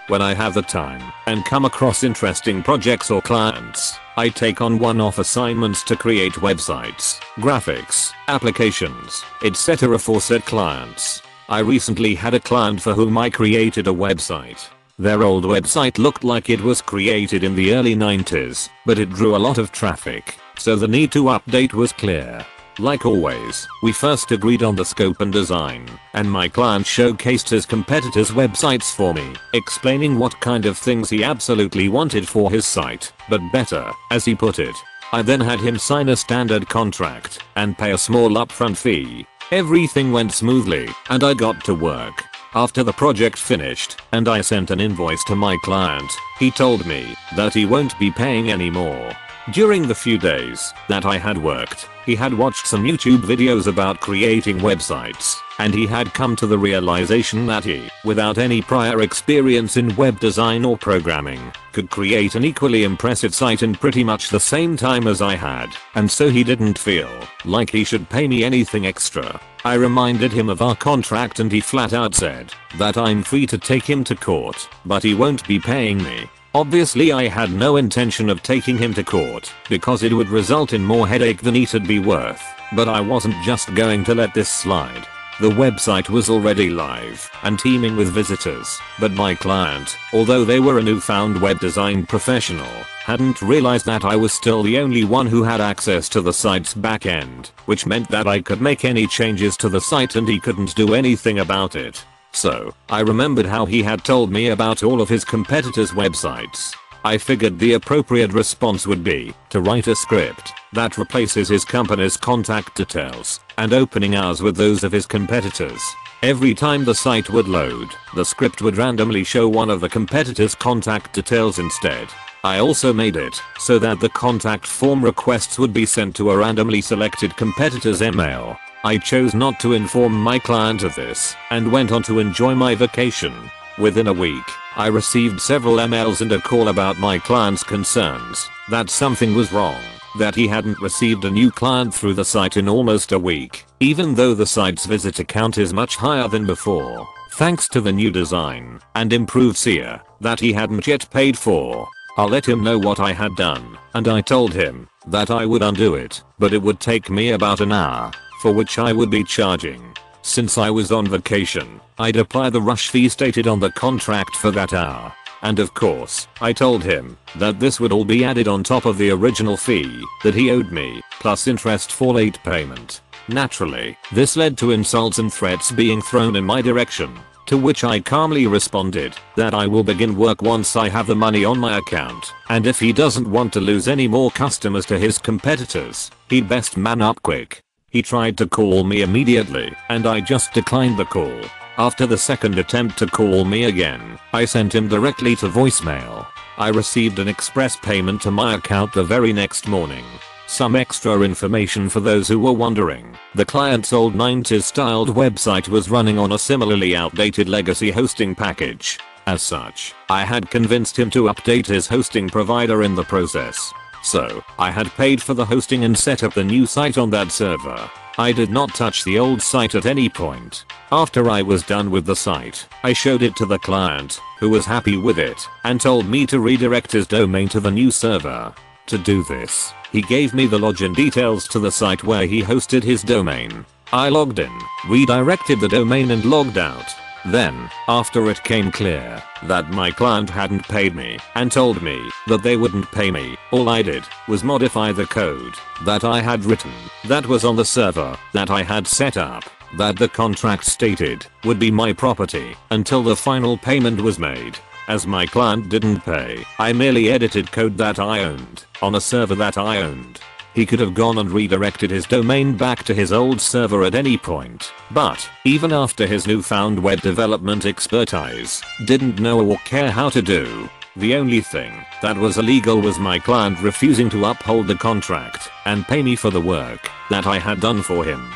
When I have the time and come across interesting projects or clients, I take on one-off assignments to create websites, graphics, applications, etc. for said clients. I recently had a client for whom I created a website. Their old website looked like it was created in the early 90s, but it drew a lot of traffic, so the need to update was clear. Like always, we first agreed on the scope and design, and my client showcased his competitors' websites for me, explaining what kind of things he absolutely wanted for his site, but better, as he put it. I then had him sign a standard contract and pay a small upfront fee. Everything went smoothly, and I got to work. After the project finished, and I sent an invoice to my client, he told me that he won't be paying anymore. During the few days that I had worked, he had watched some YouTube videos about creating websites, and he had come to the realization that he, without any prior experience in web design or programming, could create an equally impressive site in pretty much the same time as I had, and so he didn't feel like he should pay me anything extra. I reminded him of our contract and he flat out said that I'm free to take him to court, but he won't be paying me. Obviously I had no intention of taking him to court because it would result in more headache than it'd be worth, but I wasn't just going to let this slide. The website was already live and teeming with visitors, but my client, although they were a newfound web design professional, hadn't realized that I was still the only one who had access to the site's backend, which meant that I could make any changes to the site and he couldn't do anything about it. So, I remembered how he had told me about all of his competitors' websites. I figured the appropriate response would be to write a script that replaces his company's contact details and opening hours with those of his competitors. Every time the site would load, the script would randomly show one of the competitors' contact details instead. I also made it so that the contact form requests would be sent to a randomly selected competitor's email. I chose not to inform my client of this and went on to enjoy my vacation. Within a week, I received several emails and a call about my client's concerns that something was wrong, that he hadn't received a new client through the site in almost a week, even though the site's visitor count is much higher than before, thanks to the new design and improved SEO that he hadn't yet paid for. I let him know what I had done, and I told him that I would undo it, but it would take me about an hour, for which I would be charging. Since I was on vacation, I'd apply the rush fee stated on the contract for that hour. And of course, I told him that this would all be added on top of the original fee that he owed me, plus interest for late payment. Naturally, this led to insults and threats being thrown in my direction, to which I calmly responded that I will begin work once I have the money on my account, and if he doesn't want to lose any more customers to his competitors, he'd best man up quick. He tried to call me immediately, and I just declined the call. After the second attempt to call me again, I sent him directly to voicemail. I received an express payment to my account the very next morning. Some extra information for those who were wondering. The client's old 90s styled website was running on a similarly outdated legacy hosting package. As such, I had convinced him to update his hosting provider in the process. So, I had paid for the hosting and set up the new site on that server. I did not touch the old site at any point. After I was done with the site, I showed it to the client, who was happy with it, and told me to redirect his domain to the new server. To do this, he gave me the login details to the site where he hosted his domain. I logged in, redirected the domain and logged out. Then, after it came clear that my client hadn't paid me and told me that they wouldn't pay me, all I did was modify the code that I had written that was on the server that I had set up, that the contract stated would be my property until the final payment was made. As my client didn't pay, I merely edited code that I owned on a server that I owned. He could have gone and redirected his domain back to his old server at any point, but even after his newfound web development expertise didn't know or care how to do, the only thing that was illegal was my client refusing to uphold the contract and pay me for the work that I had done for him.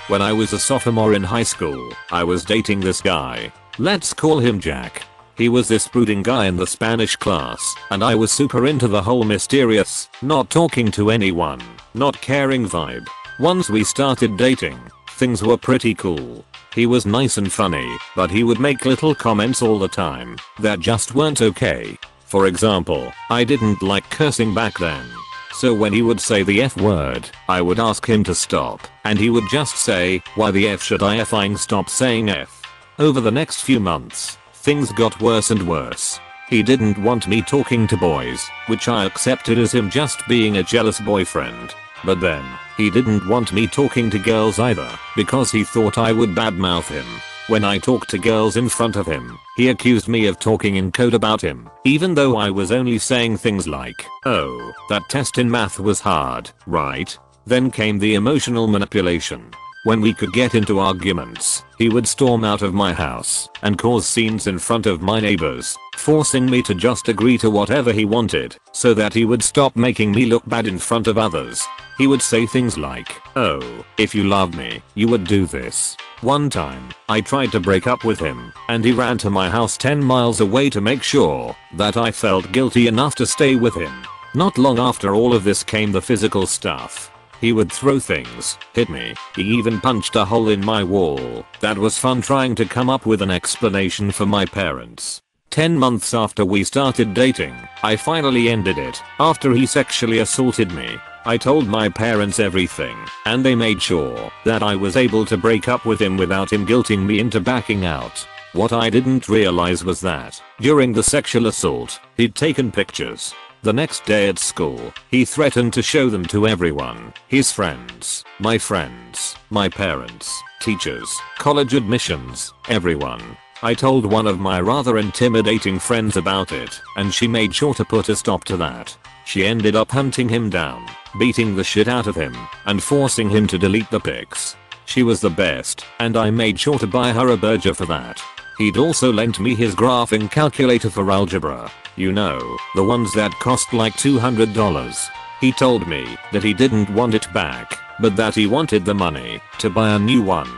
When I was a sophomore in high school, I was dating this guy. Let's call him Jack. He was this brooding guy in the Spanish class, and I was super into the whole mysterious, not talking to anyone, not caring vibe. Once we started dating, things were pretty cool. He was nice and funny, but he would make little comments all the time that just weren't okay. For example, I didn't like cursing back then. So when he would say the F word, I would ask him to stop, and he would just say, "Why the F should I effing stop saying F?" Over the next few months, things got worse and worse. He didn't want me talking to boys, which I accepted as him just being a jealous boyfriend. But then, he didn't want me talking to girls either, because he thought I would badmouth him. When I talked to girls in front of him, he accused me of talking in code about him, even though I was only saying things like, "Oh, that test in math was hard, right?" Then came the emotional manipulation. When we could get into arguments, he would storm out of my house and cause scenes in front of my neighbors, forcing me to just agree to whatever he wanted, so that he would stop making me look bad in front of others. He would say things like, "Oh, if you love me, you would do this." One time, I tried to break up with him, and he ran to my house 10 miles away to make sure that I felt guilty enough to stay with him. Not long after all of this came the physical stuff. He would throw things, hit me, he even punched a hole in my wall. That was fun trying to come up with an explanation for my parents. 10 months after we started dating, I finally ended it after he sexually assaulted me. I told my parents everything, and they made sure that I was able to break up with him without him guilting me into backing out. What I didn't realize was that, during the sexual assault, he'd taken pictures. The next day at school, he threatened to show them to everyone. His friends, my parents, teachers, college admissions, everyone. I told one of my rather intimidating friends about it, and she made sure to put a stop to that. She ended up hunting him down, beating the shit out of him, and forcing him to delete the pics. She was the best, and I made sure to buy her a burger for that. He'd also lent me his graphing calculator for algebra. You know, the ones that cost like $200. He told me that he didn't want it back, but that he wanted the money to buy a new one.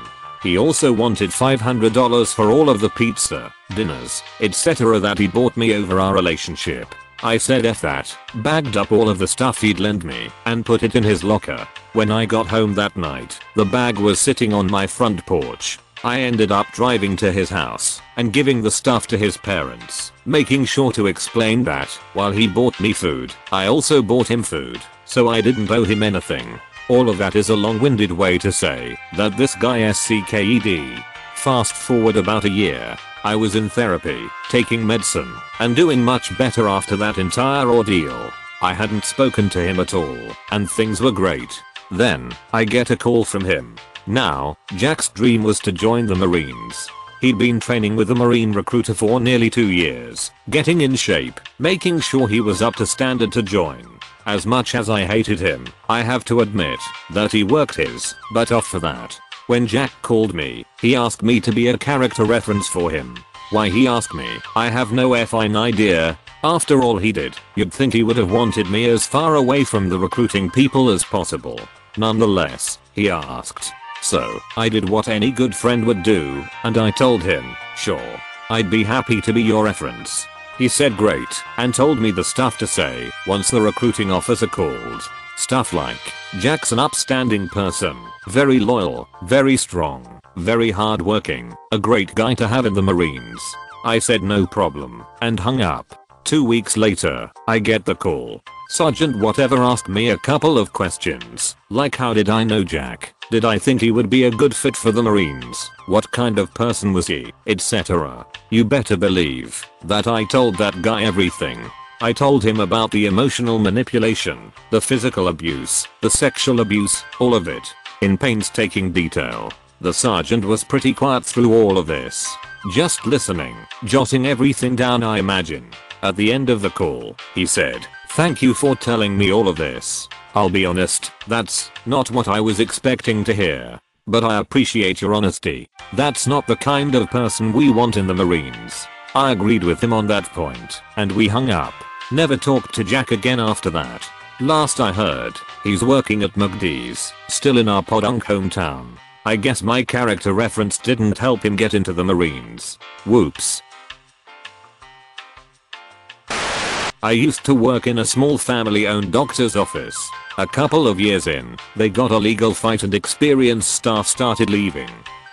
He also wanted $500 for all of the pizza, dinners, etc. that he bought me over our relationship. I said F that, bagged up all of the stuff he'd lent me, and put it in his locker. When I got home that night, the bag was sitting on my front porch. I ended up driving to his house and giving the stuff to his parents, making sure to explain that while he bought me food, I also bought him food, so I didn't owe him anything. All of that is a long-winded way to say that this guy SCKED. Fast forward about a year, I was in therapy, taking medicine, and doing much better after that entire ordeal. I hadn't spoken to him at all, and things were great. Then, I get a call from him. Now, Jack's dream was to join the Marines. He'd been training with the Marine recruiter for nearly 2 years, getting in shape, making sure he was up to standard to join. As much as I hated him, I have to admit that he worked his butt off for that. When Jack called me, he asked me to be a character reference for him. Why he asked me, I have no effing idea. After all he did, you'd think he would have wanted me as far away from the recruiting people as possible. Nonetheless, he asked. So, I did what any good friend would do, and I told him, sure, I'd be happy to be your reference. He said great, and told me the stuff to say once the recruiting officer called. Stuff like, Jack's an upstanding person, very loyal, very strong, very hardworking, a great guy to have in the Marines. I said no problem, and hung up. 2 weeks later, I get the call. Sergeant whatever asked me a couple of questions, like how did I know Jack? Did I think he would be a good fit for the Marines? What kind of person was he? Etc. You better believe that I told that guy everything. I told him about the emotional manipulation, the physical abuse, the sexual abuse, all of it, in painstaking detail. The sergeant was pretty quiet through all of this, just listening, jotting everything down I imagine. At the end of the call, he said, "Thank you for telling me all of this. I'll be honest, that's not what I was expecting to hear. But I appreciate your honesty. That's not the kind of person we want in the Marines." I agreed with him on that point, and we hung up. Never talked to Jack again after that. Last I heard, he's working at Macleod's, still in our podunk hometown. I guess my character reference didn't help him get into the Marines. Whoops. I used to work in a small family-owned doctor's office. A couple of years in, they got a legal fight and experienced staff started leaving.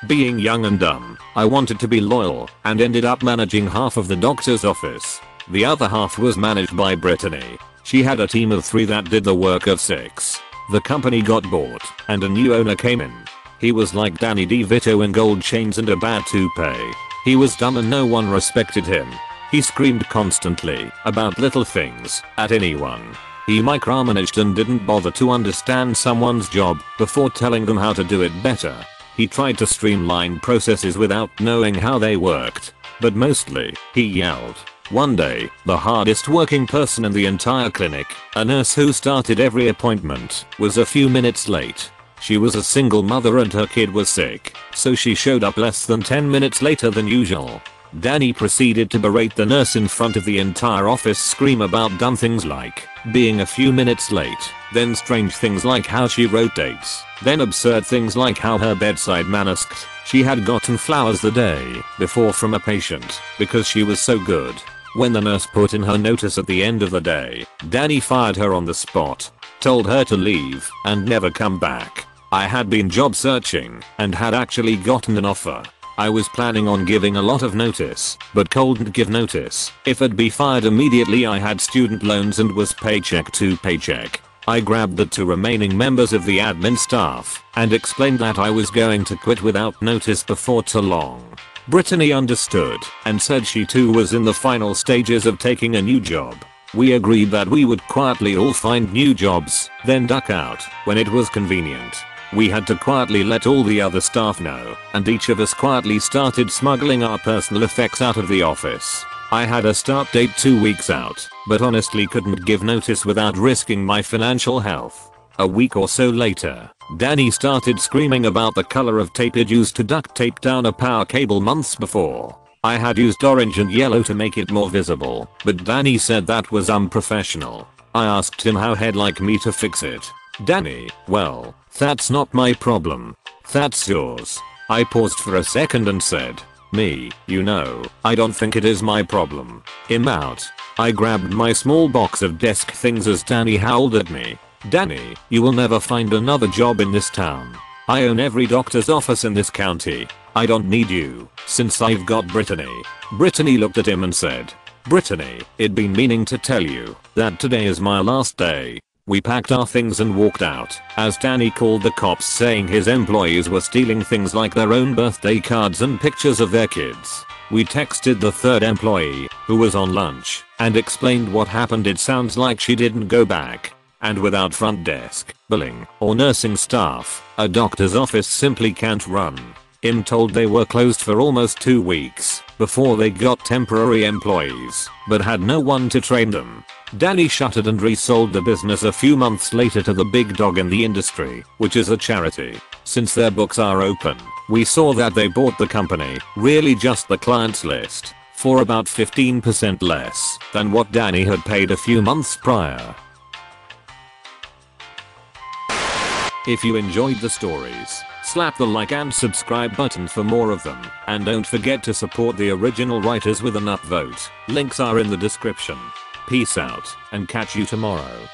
Being young and dumb, I wanted to be loyal and ended up managing half of the doctor's office. The other half was managed by Brittany. She had a team of 3 that did the work of 6. The company got bought and a new owner came in. He was like Danny DeVito in gold chains and a bad toupee. He was dumb and no one respected him. He screamed constantly about little things at anyone. He micromanaged and didn't bother to understand someone's job before telling them how to do it better. He tried to streamline processes without knowing how they worked. But mostly, he yelled. One day, the hardest working person in the entire clinic, a nurse who started every appointment, was a few minutes late. She was a single mother and her kid was sick, so she showed up less than 10 minutes later than usual. Danny proceeded to berate the nurse in front of the entire office, scream about dumb things like being a few minutes late, then strange things like how she wrote dates, then absurd things like how her bedside masked she had gotten flowers the day before from a patient because she was so good. When the nurse put in her notice at the end of the day, Danny fired her on the spot, told her to leave and never come back. I had been job searching and had actually gotten an offer. I was planning on giving a lot of notice, but couldn't give notice. If I'd be fired immediately, I had student loans and was paycheck to paycheck. I grabbed the 2 remaining members of the admin staff and explained that I was going to quit without notice before too long. Brittany understood and said she too was in the final stages of taking a new job. We agreed that we would quietly all find new jobs, then duck out when it was convenient. We had to quietly let all the other staff know, and each of us quietly started smuggling our personal effects out of the office. I had a start date 2 weeks out, but honestly couldn't give notice without risking my financial health. A week or so later, Danny started screaming about the color of tape he'd used to duct tape down a power cable months before. I had used orange and yellow to make it more visible, but Danny said that was unprofessional. I asked him how he'd like me to fix it. Danny, well, that's not my problem. That's yours. I paused for a second and said, I don't think it is my problem. I'm out. I grabbed my small box of desk things as Danny howled at me. Danny, you will never find another job in this town. I own every doctor's office in this county. I don't need you, since I've got Brittany. Brittany looked at him and said, Brittany, I'd been meaning to tell you that today is my last day. We packed our things and walked out as Danny called the cops, saying his employees were stealing things like their own birthday cards and pictures of their kids. We texted the 3rd employee, who was on lunch, and explained what happened. It sounds like she didn't go back. And without front desk, billing, or nursing staff, a doctor's office simply can't run. I'm told they were closed for almost 2 weeks before they got temporary employees, but had no one to train them. Danny shuttered and resold the business a few months later to the big dog in the industry, which is a charity. Since their books are open, we saw that they bought the company, really just the clients list, for about 15% less than what Danny had paid a few months prior. If you enjoyed the stories, slap the like and subscribe button for more of them, and don't forget to support the original writers with an upvote. Links are in the description. Peace out, and catch you tomorrow.